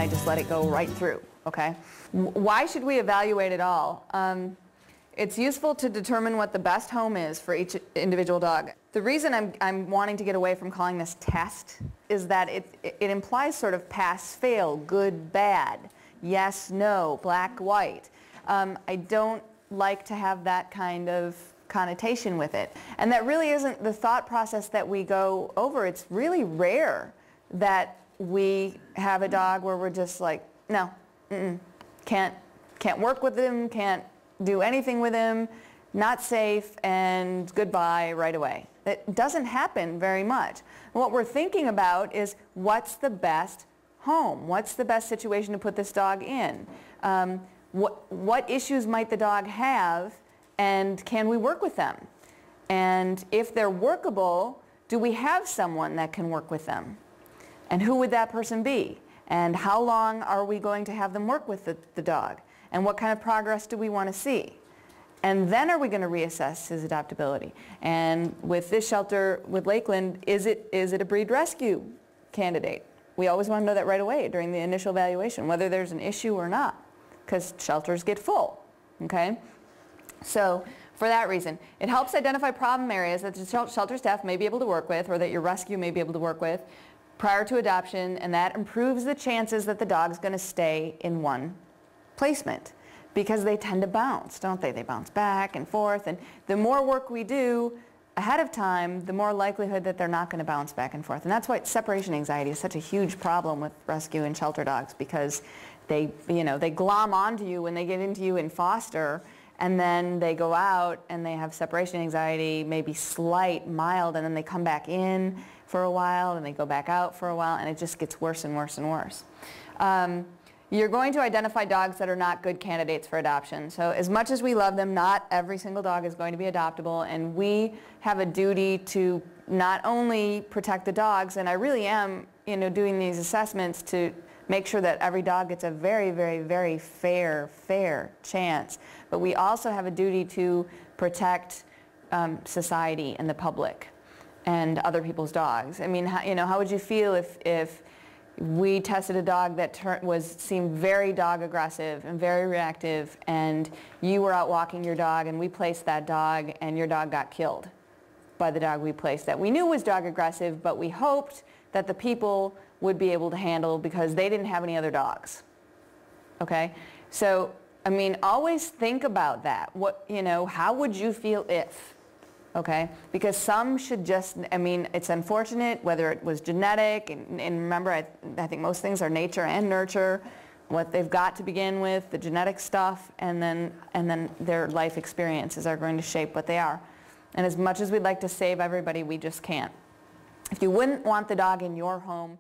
I just let it go right through, okay? Why should we evaluate it all? It's useful to determine what the best home is for each individual dog. The reason I'm wanting to get away from calling this test is that it implies sort of pass, fail, good, bad, yes, no, black, white. I don't like to have that kind of connotation with it. And that really isn't the thought process that we go over. It's really rare that we have a dog where we're just like, no, can't work with him, can't do anything with him, not safe, and goodbye right away. It doesn't happen very much. What we're thinking about is what's the best home? What's the best situation to put this dog in? What issues might the dog have, and can we work with them? And if they're workable, do we have someone that can work with them? And who would that person be? And how long are we going to have them work with the dog? And what kind of progress do we want to see? And then are we going to reassess his adaptability? And with this shelter, with Lakeland, is it a breed rescue candidate? We always want to know that right away during the initial evaluation, whether there's an issue or not, because shelters get full, okay? So for that reason, it helps identify problem areas that the shelter staff may be able to work with, or that your rescue may be able to work with prior to adoption, and that improves the chances that the dog's going to stay in one placement, because they tend to bounce, don't they? They bounce back and forth, and the more work we do ahead of time, the more likelihood that they're not going to bounce back and forth. And that's why separation anxiety is such a huge problem with rescue and shelter dogs, because they glom onto you when they get into you in foster, and then they go out and they have separation anxiety, maybe slight, mild, and then they come back in for a while and they go back out for a while, and it just gets worse and worse and worse. You're going to identify dogs that are not good candidates for adoption. So as much as we love them, not every single dog is going to be adoptable, and we have a duty to not only protect the dogs, and I really am doing these assessments to make sure that every dog gets a very, very, very fair chance, but we also have a duty to protect society and the public and other people's dogs. I mean, how would you feel if we tested a dog that seemed very dog aggressive and very reactive, and you were out walking your dog and we placed that dog and your dog got killed by the dog we placed that we knew was dog aggressive, but we hoped that the people would be able to handle because they didn't have any other dogs? Okay? So, I mean, always think about that. How would you feel if? Okay? Because some should just, it's unfortunate whether it was genetic, and remember, I think most things are nature and nurture, what they've got to begin with, the genetic stuff, and then their life experiences are going to shape what they are. And as much as we'd like to save everybody, we just can't. If you wouldn't want the dog in your home,